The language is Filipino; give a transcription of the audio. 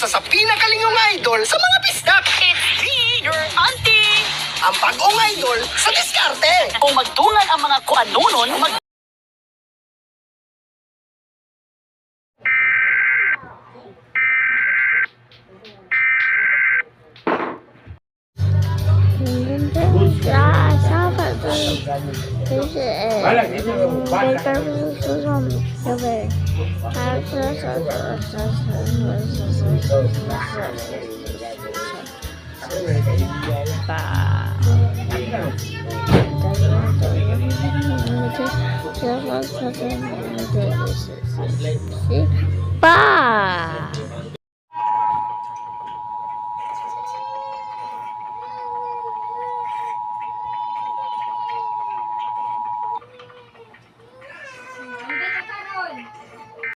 sa pinakalingong idol sa mga pistak. It's me, your auntie! Ang bagong idol sa diskarte. Kung magtungan ang mga kuanunon, Pa!